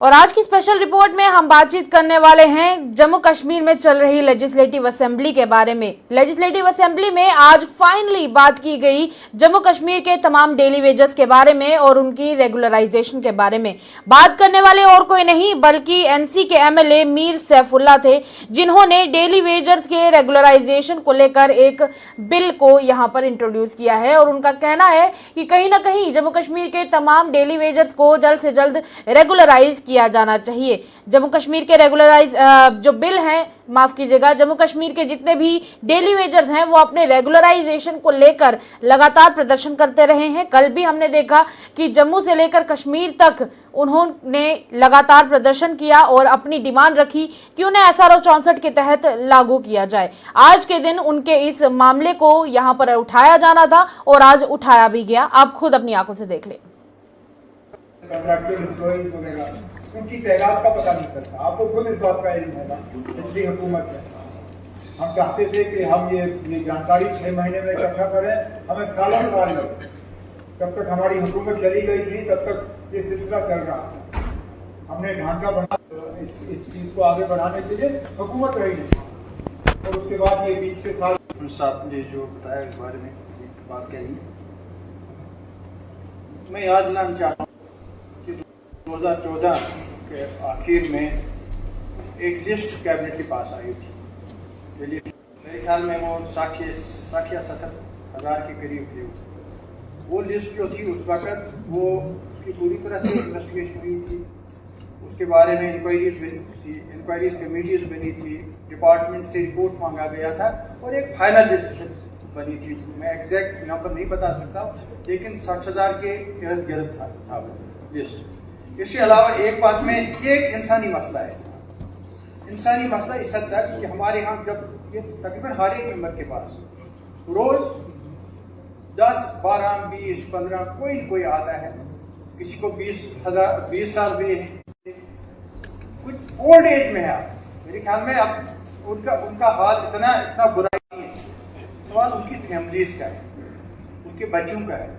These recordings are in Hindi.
और आज की स्पेशल रिपोर्ट में हम बातचीत करने वाले हैं जम्मू कश्मीर में चल रही लेजिस्लेटिव असेंबली के बारे में। लेजिस्लेटिव असेंबली में आज फाइनली बात की गई जम्मू कश्मीर के तमाम डेली वेजेस के बारे में और उनकी रेगुलराइजेशन के बारे में। बात करने वाले और कोई नहीं बल्कि एनसी के एमएलए मीर सैफुल्ला थे, जिन्होंने डेली वेजर्स के रेगुलराइजेशन को लेकर एक बिल को यहां पर इंट्रोड्यूस किया है। और उनका कहना है कि कहीं ना कहीं जम्मू कश्मीर के तमाम डेली वेजर्स को जल्द से जल्द रेगुलराइज किया जाना चाहिए। जम्मू कश्मीर के रेगुलराइज जो बिल हैं, माफ कीजिएगा, जम्मू कश्मीर के जितने भी डेली वेजर्स हैं वो अपने रेगुलराइजेशन को लेकर लगातार प्रदर्शन करते रहे हैं। कल भी हमने देखा कि जम्मू से लेकर कश्मीर तक उन्होंने लगातार प्रदर्शन किया और अपनी डिमांड रखी कि उन्हें SRO 64 के तहत लागू किया जाए। आज के दिन उनके इस मामले को यहां पर उठाया जाना था और आज उठाया भी गया। आप खुद अपनी आंखों से देख लें। उनकी तैनात का पता नहीं चलता। आपको खुद इस बात का इल्म होगा, पिछली हुकूमत है। हम चाहते थे कि हम ये जानकारी 6 महीने में इकट्ठा करें, हमें सालों साल लगे। तब तक हमारी हुकूमत चली गई थी, तब तक ये सिलसिला चल रहा था। हमने ढांचा बना इस चीज को आगे बढ़ाने के लिए, हुकूमत रही नहीं। और उसके बाद ये बीच के साल साहब ने जो बताया इस बारे में बात कही, मैं याद दिलाना चाहता हूँ 2014 के आखिर में एक लिस्ट कैबिनेट के पास आई थी। मेरे ख्याल में वो 60 या 70 हज़ार के करीब थे। वो लिस्ट जो थी उस वक्त वो उसकी पूरी तरह से इन्वेस्टिगेशन हुई थी, उसके बारे में इंक्वायरीज कमेटीज बनी थी, डिपार्टमेंट से रिपोर्ट मांगा गया था और एक फाइनल लिस्ट बनी थी। मैं एग्जैक्ट यहाँ पर नहीं बता सकता, लेकिन 60,000 के इर्द गिर्द था वो लिस्ट। इसके अलावा एक बात में एक इंसानी मसला है। इंसानी मसला इस हद तक कि हमारे यहाँ जब ये तकरीबन हर एक मेंबर के पास रोज 10, 12, 20, 15 कोई आता है, किसी को 20 साल भी है, कुछ ओल्ड एज में है। मेरे ख्याल में अब उनका हाल इतना बुरा नहीं है। सवाल उनकी फैमिलीज का है, उनके बच्चों का है,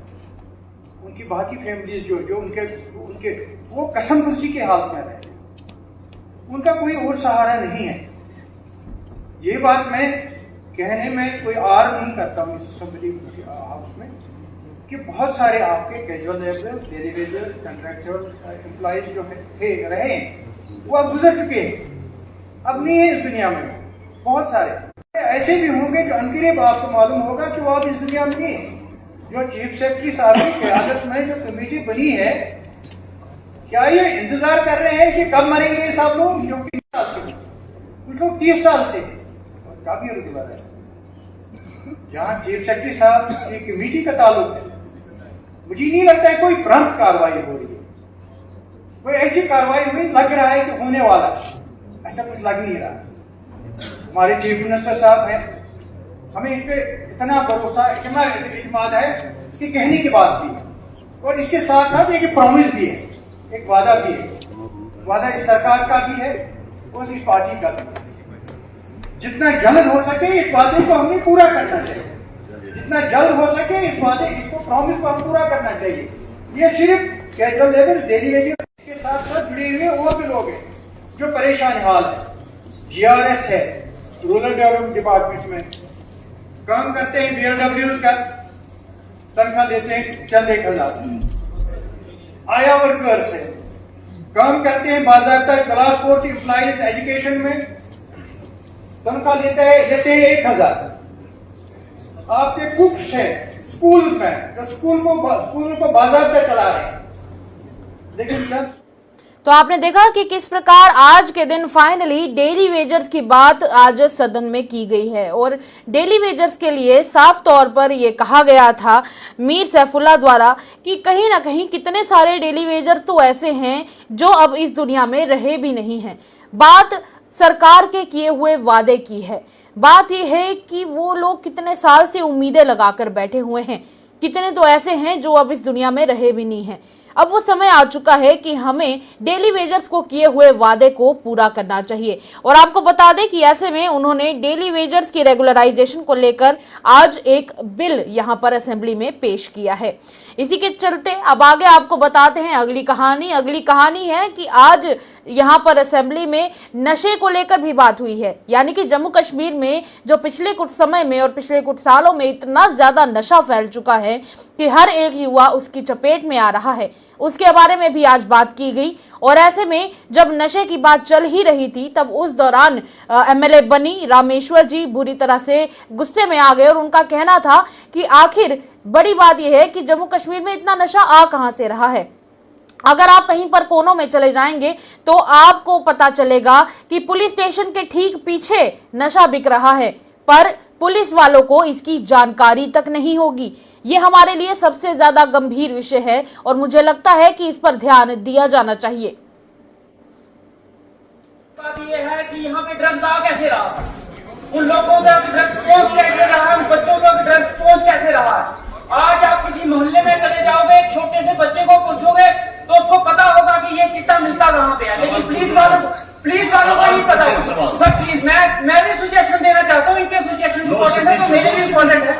उनकी बाकी फैमिलीज जो उनके वो कसम खुशी के हालत में रहे, उनका कोई और सहारा नहीं है। ये बात मैं कहने में कोई आर नहीं करता हूँ इस असेंबली हाउस में कि बहुत सारे आपके casual labourers, daily wagers, contractual employees जो थे रहे, वो अब गुजर चुके हैं, अब नहीं है इस दुनिया में। बहुत सारे ऐसे भी होंगे जो अनकरीब आपको मालूम होगा कि वो अब इस दुनिया में नहीं है। जो चीफ सेक्रेटरी साहब की क़यादत में जो कमेटी बनी है, क्या ये इंतजार कर रहे हैं कि कब मरेंगे ये सब लोग? जो कि 30 साल से, कुछ लोग 30 साल से, काफी रेगुलर है। जहां चीफ सेक्रेटरी साहब की कमेटी का ताल्लुक है, मुझे नहीं लगता है कोई प्रम्प्ट कार्रवाई हो रही है। कोई ऐसी कार्रवाई हुई लग रहा है कि होने वाला, ऐसा कुछ लग नहीं रहा। हमारे चीफ मिनिस्टर साहब हैं, हमें इस पे इतना भरोसा, इतना इत्मीनान है कि कहने की बात भी है। और इसके साथ साथ एक प्रॉमिस भी है, एक वादा भी है। वादा इस सरकार का भी है और इस पार्टी का भी है। जितना जल्द हो सके इस वादे को हमें पूरा करना चाहिए। जितना जल्द हो सके इसको प्रॉमिस को हम पूरा करना चाहिए। ये सिर्फ कैजुअल लेबर, डेली वेजेस, इसके साथ साथ जुड़े हुए और भी लोग हैं जो परेशान हाल है। GRS है, रूरल डेवलपमेंट डिपार्टमेंट में काम करते हैं, BLWs का तनख्वाह लेते हैं चंद 1,000। आया वर्कर्स है, काम करते हैं बाज़ाब्ता क्लास 4 एम्प्लॉइज एजुकेशन में, तनख्वाह लेते हैं 1,000। आपके कुक्स हैं स्कूल में, जो स्कूल को बाज़ाब्ता चला रहे हैं, लेकिन तो आपने देखा कि किस प्रकार आज के दिन फाइनली डेली वेजर्स की बात आज सदन में की गई है। और डेली वेजर्स के लिए साफ तौर पर यह कहा गया था मीर सैफुल्ला द्वारा कि कहीं ना कहीं कितने सारे डेली वेजर्स तो ऐसे हैं जो अब इस दुनिया में रहे भी नहीं हैं। बात सरकार के किए हुए वादे की है। बात यह है कि वो लोग कितने साल से उम्मीदें लगाकर बैठे हुए हैं, कितने तो ऐसे हैं जो अब इस दुनिया में रहे भी नहीं हैं। अब वो समय आ चुका है कि हमें डेली वेजर्स को किए हुए वादे को पूरा करना चाहिए। और आपको बता दें कि ऐसे में उन्होंने डेली वेजर्स की रेगुलराइजेशन को लेकर आज एक बिल यहां पर असेंबली में पेश किया है। इसी के चलते अब आगे आपको बताते हैं अगली कहानी है कि आज यहां पर असेंबली में नशे को लेकर भी बात हुई है। यानी कि जम्मू कश्मीर में जो पिछले कुछ समय में और पिछले कुछ सालों में इतना ज्यादा नशा फैल चुका है कि हर एक युवा उसकी चपेट में आ रहा है, उसके बारे में भी आज बात की गई। और ऐसे में जब नशे की बात चल ही रही थी तब उस दौरान एमएलए बनी रामेश्वर जी बुरी तरह से गुस्से में आ गए और उनका कहना था कि आखिर बड़ी बात यह है कि जम्मू कश्मीर में इतना नशा आ कहां से रहा है। अगर आप कहीं पर कोनों में चले जाएंगे तो आपको पता चलेगा कि पुलिस स्टेशन के ठीक पीछे नशा बिक रहा है, पर पुलिस वालों को इसकी जानकारी तक नहीं होगी। ये हमारे लिए सबसे ज्यादा गंभीर विषय है और मुझे लगता है कि इस पर ध्यान दिया जाना चाहिए। बात ये है कि यहाँ पे ड्रग्स आ कैसे रहा, उन लोगों तक ड्रग्स पहुंच कैसे रहा, उन बच्चों तक ड्रग्स पहुंच कैसे रहा। आज आप किसी मोहल्ले में चले जाओगे, एक छोटे से बच्चे को पूछोगे तो उसको पता होगा कि ये चिट्टा मिलता कहाँ पे है, लेकिन पुलिस वालों को नहीं पता। सर प्लीज मैं भी सजेशन देना चाहता हूँ, इनके सजेशन इम्पोर्टेंट है तो मेरे भी इम्पोर्टेंट है।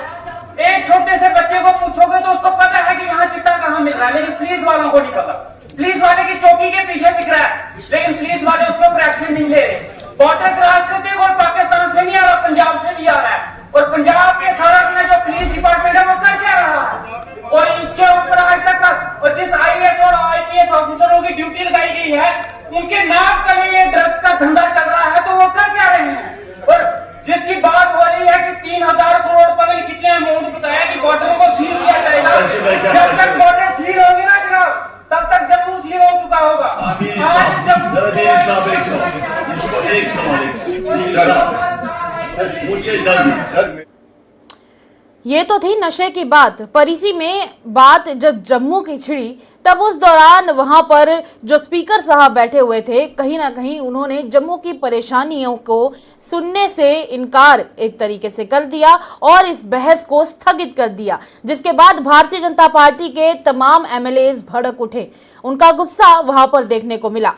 एक छोटे से बच्चे को पूछोगे तो उसको पता है कि यहाँ चिट्टा कहाँ मिल रहा है, लेकिन पुलिस वालों को नहीं पता। पुलिस वाले की चौकी के पीछे दिख रहा है, लेकिन पुलिस वाले उसको एक्शन नहीं ले रहे। बॉर्डर क्रॉस करते और पाकिस्तान से नहीं आ रहा, पंजाब से भी आ रहा है, और पंजाब के 18 में जो पुलिस डिपार्टमेंट है वो कर क्या रहा है। और इसके ऊपर आज तक और जिस IAS और IPS ऑफिसरों की ड्यूटी लगाई गई है उनके नाम तले ये ड्रग्स का धंधा चल रहा है, तो वो कर क्या रहे हैं। और जिसकी बात हो रही है कि 3000 करोड़ पता नहीं कितने अमाउंट बताया कि बॉर्डर को सील किया जाएगा, जब तक बॉर्डर सील होगी ना जनाब तब तक जम्मू सील हो चुका होगा। आज जम्मू ये तो थी नशे की बात, पर इसी में बात जब जम्मू की छिड़ी तब उस दौरान वहां पर जो स्पीकर साहब बैठे हुए थे कहीं ना कहीं उन्होंने जम्मू की परेशानियों को सुनने से इनकार एक तरीके से कर दिया और इस बहस को स्थगित कर दिया, जिसके बाद भारतीय जनता पार्टी के तमाम MLAs भड़क उठे। उनका गुस्सा वहां पर देखने को मिला।